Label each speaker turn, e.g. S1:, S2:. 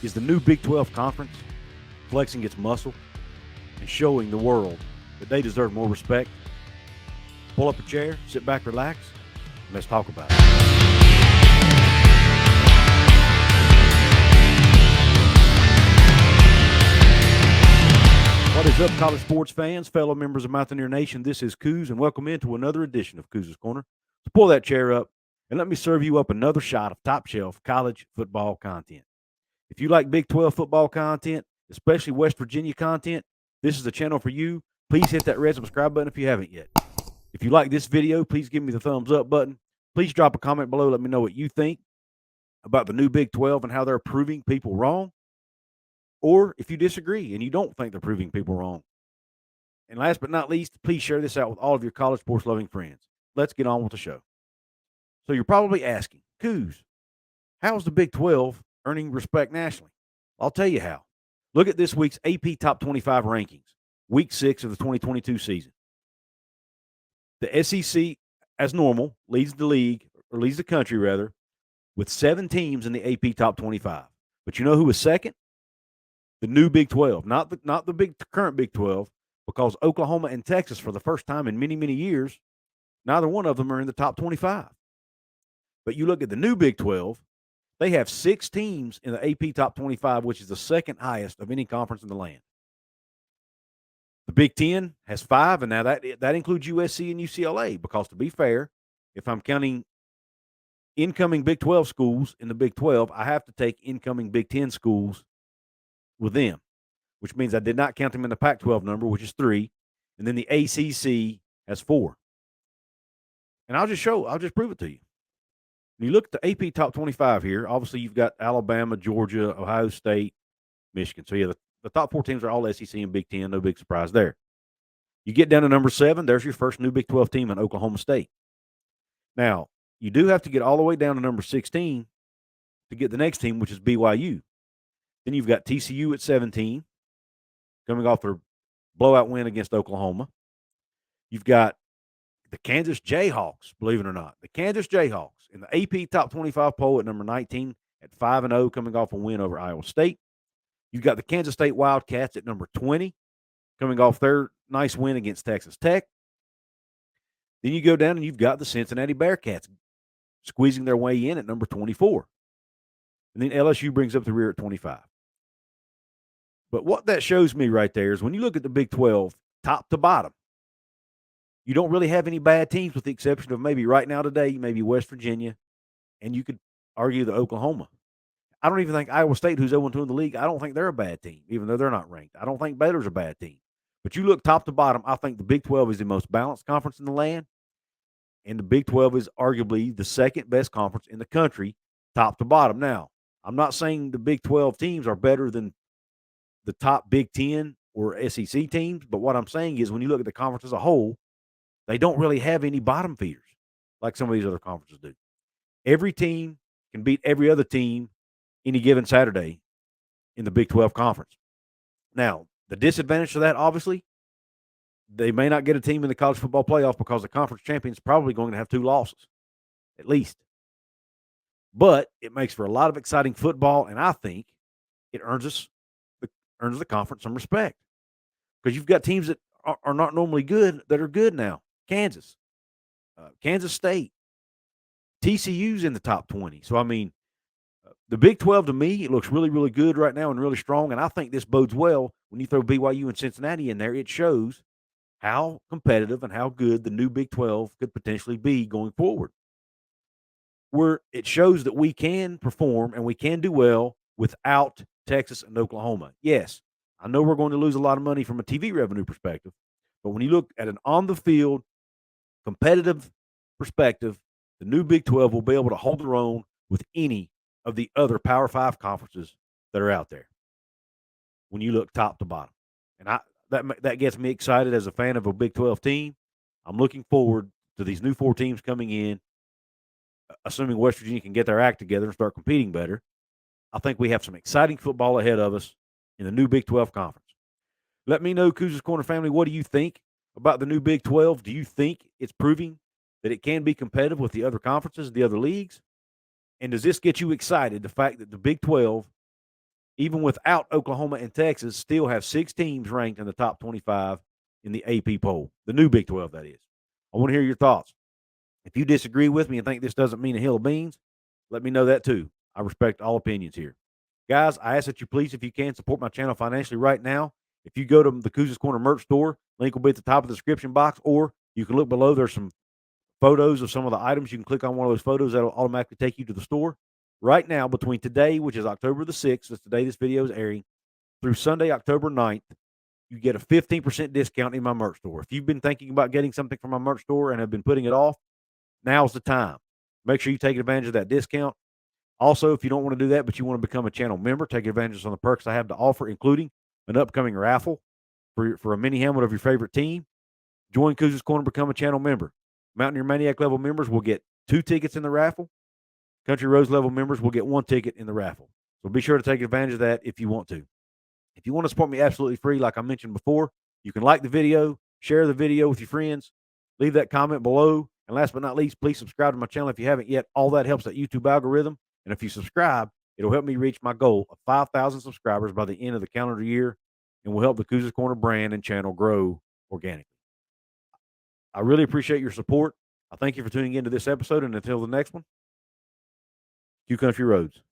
S1: Is the new Big 12 conference flexing its muscle and showing the world that they deserve more respect? Pull up a chair, sit back, relax, and let's talk about it. What is up, college sports fans, fellow members of Mountaineer Nation? This is Coos, and welcome into another edition of Coos' Corner. So pull that chair up, and let me serve you up another shot of top-shelf college football content. If you like Big 12 football content, especially West Virginia content, this is the channel for you. Please hit that red subscribe button if you haven't yet. If you like this video, please give me the thumbs up button. Please drop a comment below. Let me know what you think about the new Big 12 and how they're proving people wrong. Or if you disagree and you don't think they're proving people wrong. And last but not least, please share this out with all of your college sports loving friends. Let's get on with the show. So you're probably asking, Coos, how's the Big 12 earning respect nationally? I'll tell you how. Look at this week's AP Top 25 rankings, week 6 of the 2022 season. The SEC, as normal, leads the country rather, with 7 teams in the AP Top 25. But you know who was second? The new Big 12, not the current Big 12, because Oklahoma and Texas, for the first time in many, many years, neither one of them are in the top 25. But you look at the new Big 12, they have 6 teams in the AP Top 25, which is the second highest of any conference in the land. The Big 10 has 5, and now that includes USC and UCLA, because to be fair, if I'm counting incoming Big 12 schools in the Big 12, I have to take incoming Big 10 schools with them, which means I did not count them in the Pac-12 number, which is 3, and then the ACC has 4. And I'll just prove it to you. When you look at the AP Top 25 here, obviously you've got Alabama, Georgia, Ohio State, Michigan. So yeah, the top 4 teams are all SEC and Big 10. No big surprise there. You get down to number 7, there's your first new Big 12 team in Oklahoma State. Now, you do have to get all the way down to number 16 to get the next team, which is BYU. Then you've got TCU at 17, coming off their blowout win against Oklahoma. You've got the Kansas Jayhawks, believe it or not. The Kansas Jayhawks in the AP Top 25 poll at number 19 at 5-0, coming off a win over Iowa State. You've got the Kansas State Wildcats at number 20, coming off their nice win against Texas Tech. Then you go down and you've got the Cincinnati Bearcats squeezing their way in at number 24. And then LSU brings up the rear at 25. But what that shows me right there is when you look at the Big 12, top to bottom, you don't really have any bad teams with the exception of maybe right now today, maybe West Virginia, and you could argue the Oklahoma. I don't even think Iowa State, who's 0-2 in the league, I don't think they're a bad team, even though they're not ranked. I don't think Baylor's a bad team. But you look top to bottom, I think the Big 12 is the most balanced conference in the land, and the Big 12 is arguably the second best conference in the country, top to bottom. Now, I'm not saying the Big 12 teams are better than the top Big 10 or SEC teams, but what I'm saying is when you look at the conference as a whole, they don't really have any bottom feeders like some of these other conferences do. Every team can beat every other team any given Saturday in the Big 12 conference. Now, the disadvantage to that, obviously, they may not get a team in the college football playoff because the conference champion is probably going to have 2 losses, at least. But it makes for a lot of exciting football, and I think it earns the conference some respect because you've got teams that are not normally good that are good now. Kansas State, TCU's in the top 20. So, I mean, the Big 12 to me, it looks really, really good right now and really strong, and I think this bodes well when you throw BYU and Cincinnati in there. It shows how competitive and how good the new Big 12 could potentially be going forward. Where it shows that we can perform and we can do well without Texas and Oklahoma. Yes, I know we're going to lose a lot of money from a TV revenue perspective, but when you look at an on-the-field competitive perspective, the new Big 12 will be able to hold their own with any of the other Power 5 conferences that are out there when you look top to bottom. And that gets me excited as a fan of a Big 12 team. I'm looking forward to these new 4 teams coming in, assuming West Virginia can get their act together and start competing better. I think we have some exciting football ahead of us in the new Big 12 conference. Let me know, Coos' Corner family, what do you think about the new Big 12? Do you think it's proving that it can be competitive with the other conferences, the other leagues? And does this get you excited, the fact that the Big 12 even without Oklahoma and Texas, still have 6 teams ranked in the top 25 in the AP poll, the new Big 12, that is. I want to hear your thoughts. If you disagree with me and think this doesn't mean a hill of beans, let me know that too. I respect all opinions here. Guys, I ask that you please, if you can, support my channel financially right now. If you go to the Cougars Corner merch store, link will be at the top of the description box, or you can look below. There's some photos of some of the items. You can click on one of those photos. That'll automatically take you to the store. Right now, between today, which is October the 6th, that's the day this video is airing, through Sunday, October 9th, you get a 15% discount in my merch store. If you've been thinking about getting something from my merch store and have been putting it off, now's the time. Make sure you take advantage of that discount. Also, if you don't want to do that, but you want to become a channel member, take advantage of some of the perks I have to offer, including an upcoming raffle for a mini helmet of your favorite team. Join Cougars Corner, become a channel member. Mountaineer Maniac level members will get 2 tickets in the raffle. Country Roads level members will get 1 ticket in the raffle. So be sure to take advantage of that if you want to. If you want to support me absolutely free, like I mentioned before, you can like the video, share the video with your friends, leave that comment below. And last but not least, please subscribe to my channel if you haven't yet. All that helps that YouTube algorithm. And if you subscribe, it'll help me reach my goal of 5,000 subscribers by the end of the calendar year, and will help the Cougars Corner brand and channel grow organically. I really appreciate your support. I thank you for tuning into this episode, and until the next one, Q Country Roads.